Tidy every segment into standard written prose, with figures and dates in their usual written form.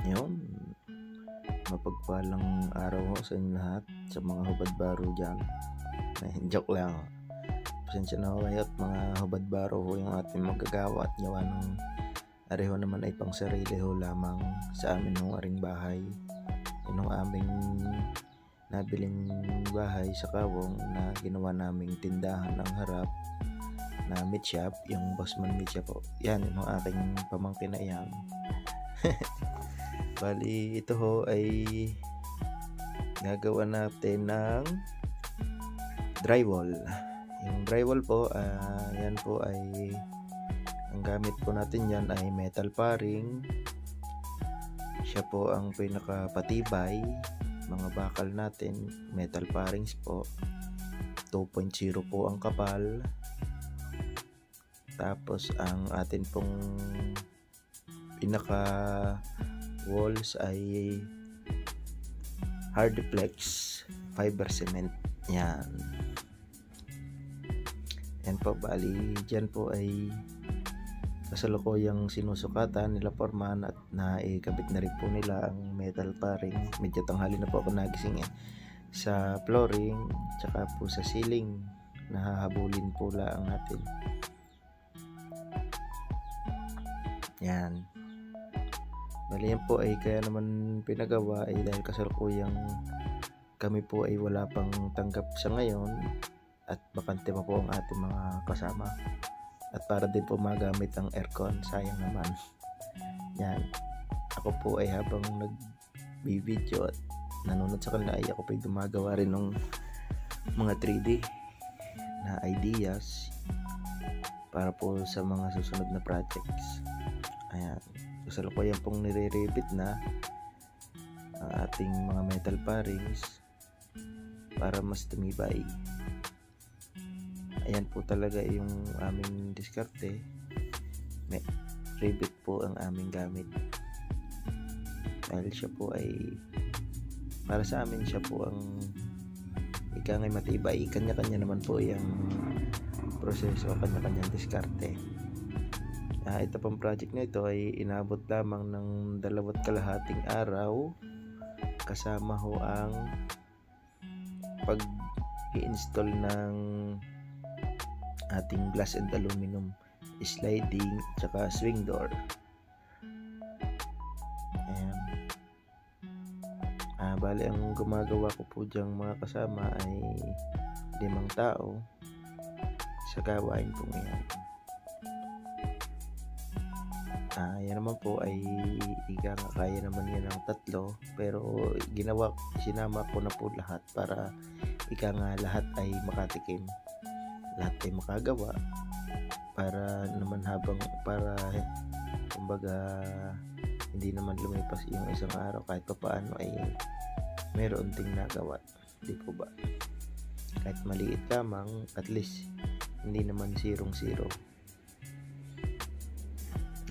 Yun, mapagpalang araw ho sa inyo lahat, sa mga hubad baro dyan. Joke lang ho. Pasensya na ho kayo at mga hubad baro ho yung ating magagawa at gawa ng areho naman ay pang sarili ho lamang sa amin ng aring bahay. Yun ang aming nabiling bahay sa Kawong na ginawa naming tindahan ng harap na meat shop, yung Bossman Meat Shop po. Yan, yung aking pamangkin na yan. Bali, ito ho ay gagawa natin ng drywall. Yung drywall po, yan po ay ang gamit po natin yan ay metal paring. Siya po ang pinakapatibay. Mga bakal natin, metal parings po. 2.0 po ang kapal. Tapos ang atin pong pinaka walls ay hardplex fiber cement. Yan po, bali dyan po ay kasalukuyang sinusukatan nila Foreman at naikabit na rin po nila ang metal paring. Medyo tanghali na po ako nagising sa flooring tsaka po sa ceiling, nahahabulin po lang natin. Yan, bali yan po ay kaya naman pinagawa ay dahil kasalukuyang kami po ay wala pang tanggap sa ngayon at bakante pa po ang ating mga kasama at para din po magamit ang aircon, sayang naman. Yan, ako po ay habang nag-video at nanonood sa kanila ay ako po ay gumagawa rin ng mga 3D na ideas para po sa mga susunod na projects. Ayan, kasalukuyan pong nire-repeat na ang ating mga metal parings para mas tumibay. Ayan po talaga yung aming diskarte. Rivet po ang aming gamit dahil siya po ay para sa amin, siya po ang ika ngay matibay. Kanya-kanya naman po yung proseso, kanya-kanyang diskarte. Ito pang project na ito ay inabot lamang ng 2.5 araw kasama ho ang pag-i-install ng ating glass and aluminum sliding tsaka swing door. Ayan. Bali ang gumagawa ko po dyang mga kasama ay 5 tao sa gawain po ngayon. Yan naman po ay kaya naman yan ng 3, pero sinama ko na po lahat para lahat ay makatikim, lahat ay makagawa para naman kumbaga hindi naman lumipas yung isang araw, kahit pa paano ay meron ding nagawa, di po ba? Kahit maliit lamang, at least hindi naman 0-0.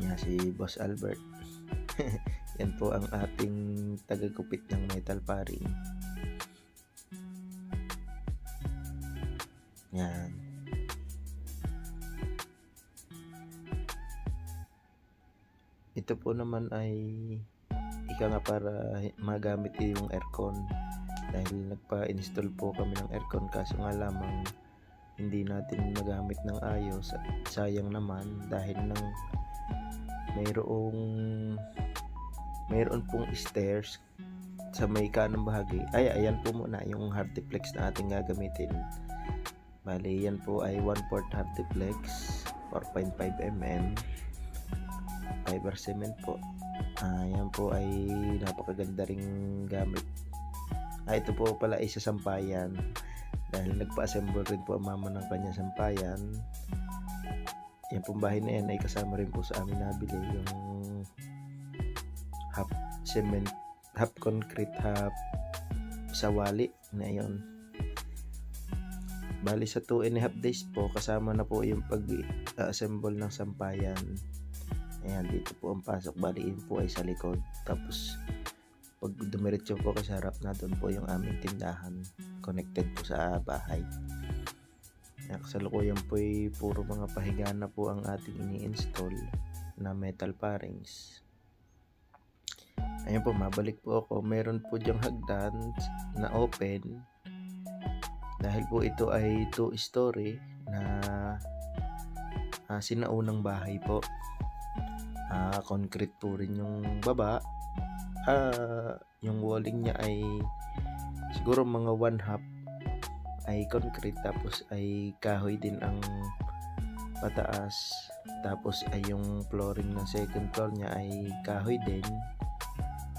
Yan si Boss Albert. Yan po ang ating tagagupit ng metal paring. Yan. Ito po naman ay para magamit yung aircon dahil nagpa-install po kami ng aircon, kaso nga lamang hindi natin nagamit ng ayos at sayang naman dahil mayroon pong stairs sa may kanang bahagi. Ayan po muna yung hardplex na ating gagamitin. Bali yan po ay 1/4 hardplex, 4.5 mm fiber cement po. Yan po ay napakaganda ring gamit. Ito po pala ay sa sampayan dahil nagpa-assemble rin po ang mama ng kanyang sampayan. Yan pong bahay na yan ay kasama rin po sa amin nabili yung half cement, half concrete, half sawali na yon. Bali sa 2.5 days po kasama na po yung pag-assemble ng sampayan. Ayan, dito po ang pasok. Bali yun po ay sa likod, tapos pag dumiretso po kasi harap na, doon po yung aming tindahan, connected po sa bahay. Kasalukuyan po ay puro mga pahiga na po ang ating ini-install na metal parings. Ayun po, mabalik po ako. Meron po diyang hagdan na open. Dahil po ito ay 2-story na sinaunang bahay po. Concrete po rin yung baba. Yung walling niya ay siguro mga 1/2 ay concrete, tapos ay kahoy din ang pataas, tapos ay yung flooring ng second floor niya ay kahoy din,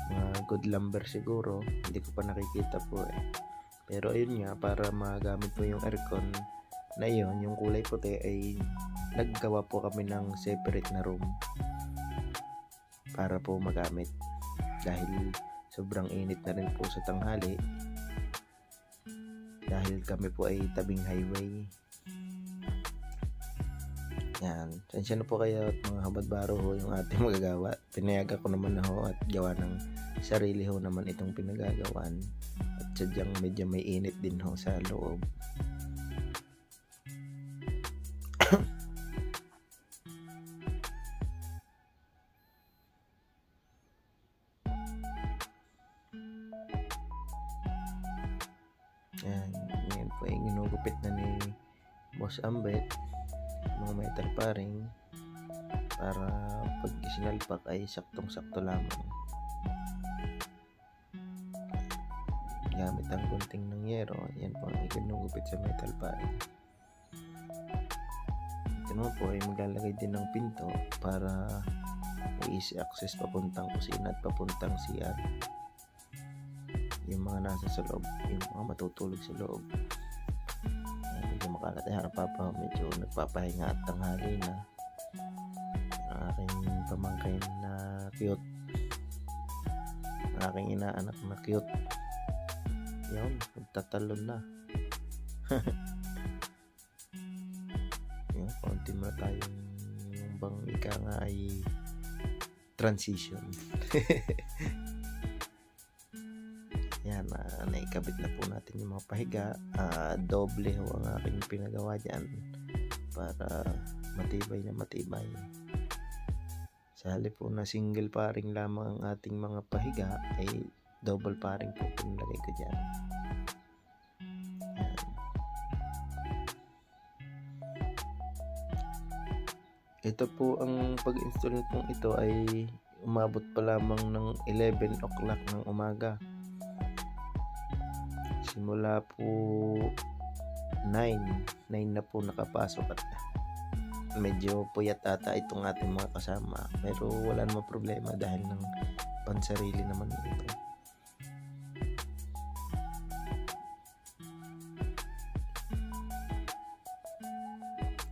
mga good lumber siguro, hindi ko pa nakikita po pero ayun nga, para magamit po yung aircon na yun, yung kulay puti, ay naggawa po kami ng separate na room para po magamit dahil sobrang init na rin po sa tanghali, dahil kami po ay tabing highway. Yan, sensya na po kayo at mga habad-baro ho yung ating magagawa. Pinayagan ko naman na ho at gawa ng sarili ho naman itong pinagagawan. At sadyang medyo may init din ho sa loob. Yan, yan po ay ginugupit na ni Boss Ambet, mga metal paring, para pag sinalpak ay saktong-sakto lamang. Gamit ang gunting ng yero, yan po ang iginugupit sa metal paring. Ito naman po ay maglalagay din ng pinto para may easy access papuntang kusina at papuntang CR. Yung mga nasa sa loob, yung mga matutulog sa loob, medyo makalat ay harap pa, medyo nagpapahinga at tanghali na. Ang aking pamangkin na cute, ang aking inaanak na cute, yun, nagtatalon na. Yun, konti mo na tayong yung bang ika nga ay transition. Yan, naikabit na po natin yung mga pahiga. Doble ho ang aking pinagawa dyan para matibay na matibay. Sa halip po na single paring lamang ang ating mga pahiga, ay double paring po pinilagay ko dyan. Yan. Ito po, ang pag-install pong ito ay umabot pa lamang ng 11 o'clock ng umaga. Simula po 9 na po nakapasok at medyo puyat ata itong ating mga kasama, pero wala namang problema dahil ng pansarili naman ito.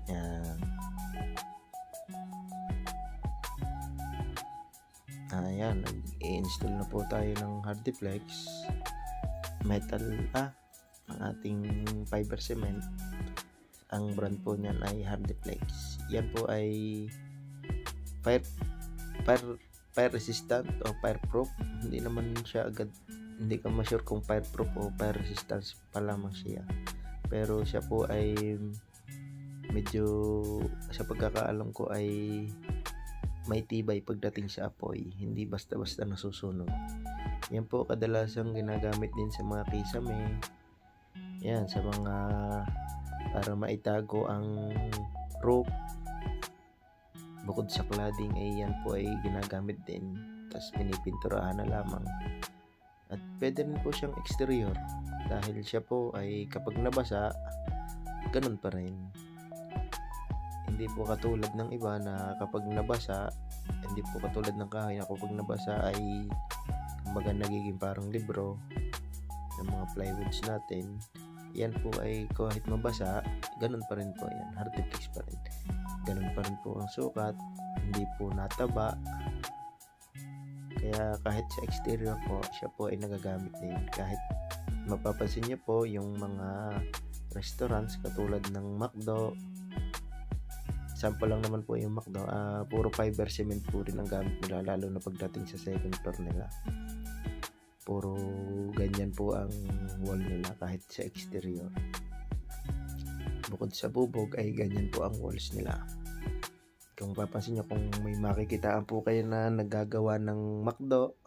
Yan. Ayan, nag-i-install na po tayo ng Hardiplex metal, ang ating fiber cement. Ang brand po niyan ay Hardiplex. Yan po ay fire resistant o fireproof. Hindi naman siya agad, hindi ka ma-sure kung fireproof o fire resistance pa lamang siya, pero siya po ay medyo, sa pagkakaalam ko, ay may tibay pagdating sa apoy, hindi basta-basta nasusunog. Yan po kadalasang ginagamit din sa mga kisame, yan, sa mga para maitago ang rope. Bukod sa cladding ay yan po ay ginagamit din, tapos pinipinturahan na lamang. At pwede rin po siyang exterior dahil siya po ay kapag nabasa, ganun pa rin. Hindi po katulad ng iba na kapag nabasa, hindi po katulad ng kahoy na kapag nabasa ay kumbaga nagiging parang libro ng mga plywoods natin. Yan po ay kahit mabasa, ganun pa rin po yan, Hardiplex pa rin. Ganun pa rin po ang sukat, hindi po nataba. Kaya kahit sa exterior po, siya po ay nagagamit din. Kahit mapapansin niyo po yung mga restaurants katulad ng McDo, sample lang naman po yung McDo, puro fiber cement po rin ang gamit nila, lalo na pagdating sa second floor nila. Puro ganyan po ang wall nila kahit sa exterior. Bukod sa bubog ay ganyan po ang walls nila. Kung papansin nyo, kung may makikitaan po kayo na naggagawa ng McDo,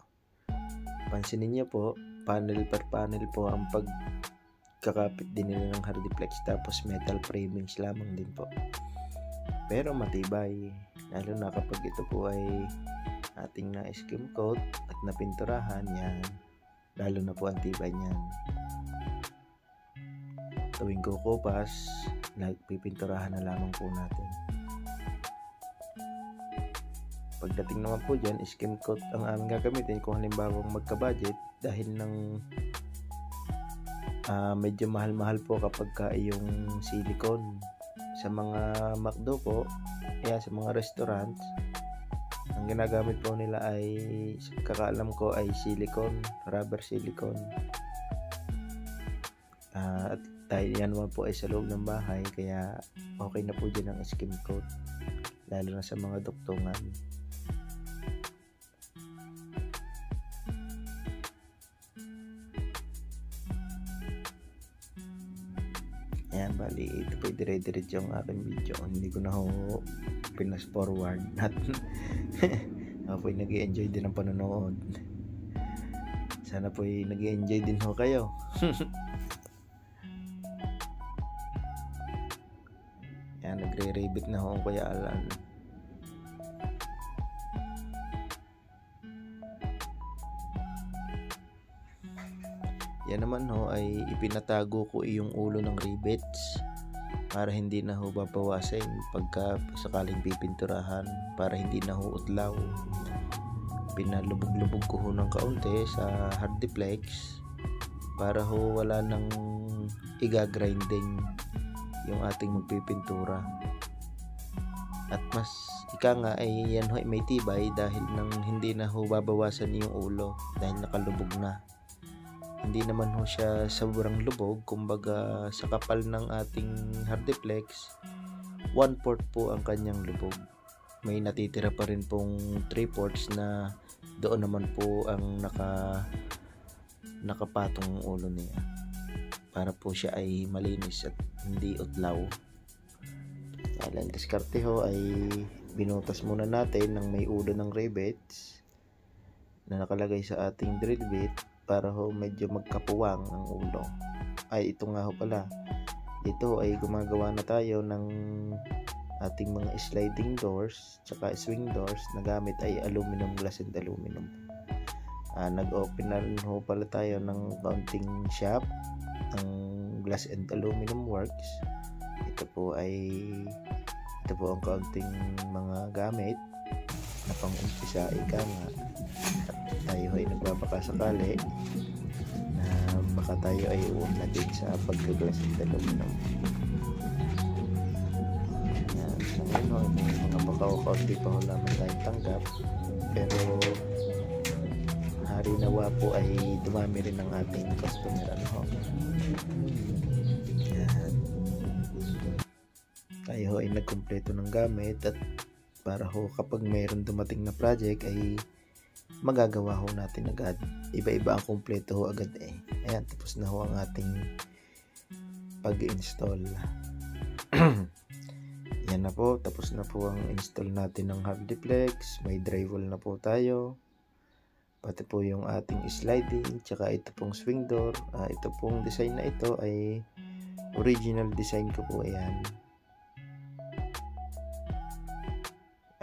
pansinin niyo po, panel per panel po ang pagkakapit din nila ng Hardiplex, tapos metal framings lamang din po. Pero matibay, lalo na kapag ito po ay ating na skim coat at napinturahan, yan, lalo na po ang tibay niyan. Tuwing kukupas, pipinturahan na lamang po natin. Pagdating naman po dyan, skim coat ang aming gagamitin kung halimbawa magka-budget, dahil ng medyo mahal-mahal po kapag yung silicone. Sa mga McDo po, sa mga restaurants, ang ginagamit po nila ay, kakaalam ko, ay silicone, rubber silicone. At dahil yan naman po ay sa loob ng bahay, kaya okay na po dyan ang skim coat, lalo na sa mga duktungan. Ayan, bali, ito po dire-diretso yung aking video. Hindi ko na ho pinas forward. At ako po nag-i-enjoy din ang panonood. Sana po nag-i-enjoy din ho kayo. Ayan, nagre-ribbit na ho ang Kuya Alan. Yan naman ho ay ipinatago ko yung ulo ng rivets para hindi na ho babawasin pagka sakaling pipinturahan, para hindi na ho utlaw. Pinalubog-lubog ko ho ng kaunti sa Hardiplex para ho wala nang iga-grinding yung ating magpipintura. At mas nga ay yan ho ay may tibay dahil nang hindi na ho babawasan yung ulo dahil nakalubog na. Hindi naman ho siya sobrang lubog, kumbaga sa kapal ng ating Hardiplex, 1/4 po ang kanyang lubog. May natitira pa rin pong 3/4 na doon naman po ang nakapatong ulo niya, para po siya ay malinis at hindi utlaw. Ang diskarte ho ay binutas muna natin ng may ulo ng rivets na nakalagay sa ating drill bit, para ho medyo magkapuwang ang ulo. Ay, ito nga ho pala, dito ay gumagawa na tayo ng ating mga sliding doors tsaka swing doors na gamit ay aluminum, glass and aluminum. Nag-open na rin ho pala tayo ng counting shop ng Glass and Aluminum Works. Ito po ang counting mga gamit na pang-umpisa, ika nga. At tayo ay nagbabakasakali na baka tayo ay uuna din sa pagka-glass and aluminum. Yan, sa ngayon may mga pagkakaunti pa ho lamang tayong tanggap, pero hari nawa po ay dumami rin ang ating customer. Yan, tayo ay nagkumpleto ng gamit, at para ho kapag mayroon dumating na project ay magagawa ho natin agad. Iba-iba ang kumpleto ho agad eh. Ayan, tapos na ho ang ating pag-install. Yan na po, tapos na po ang install natin ng Hardiplex. May drywall na po tayo, pati po yung ating sliding, tsaka ito pong swing door. Ito pong design na ito ay original design ko po. Ayan,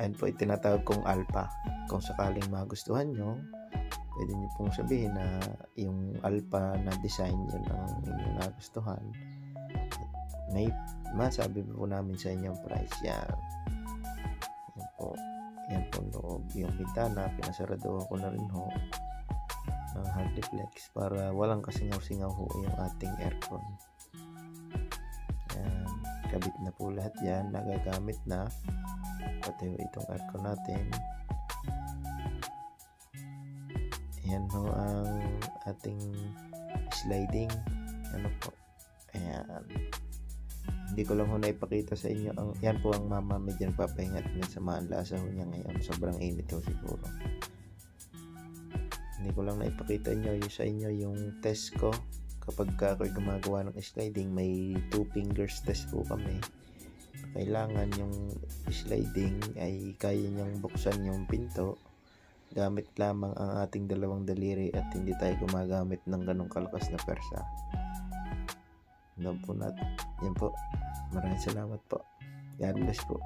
ayan po, itinatawag kong alpha. Kung sakaling magustuhan nyo, pwede nyo pong sabihin na yung alpha na design yun ang inyong nagustuhan. May masabi po namin sa inyo ang price. Yan po loob. Yung bintana, pinasarado ko na rin ho ng Hardiplex para walang kasingaw-singaw ho yung ating aircon. Yan, kabit na po lahat yan, nagagamit na. Pati itong aircon natin. Ayan ho ang ating sliding. Ano po, ayan, hindi ko lang ho naipakita sa inyo yan po ang mama medyo nagpapahinga at sa maanlasa ho niya ngayon, sobrang init ho siguro. Hindi ko lang naipakita sa inyo yung test ko kapag ako'y gumagawa ng sliding. May 2 fingers test po kami. Kailangan yung sliding ay kaya niyang buksan yung pinto gamit lamang ang ating dalawang daliri at hindi tayo gumagamit ng ganong kalakas na persa. Yan po natin. Yan po. Maraming salamat po. God bless po.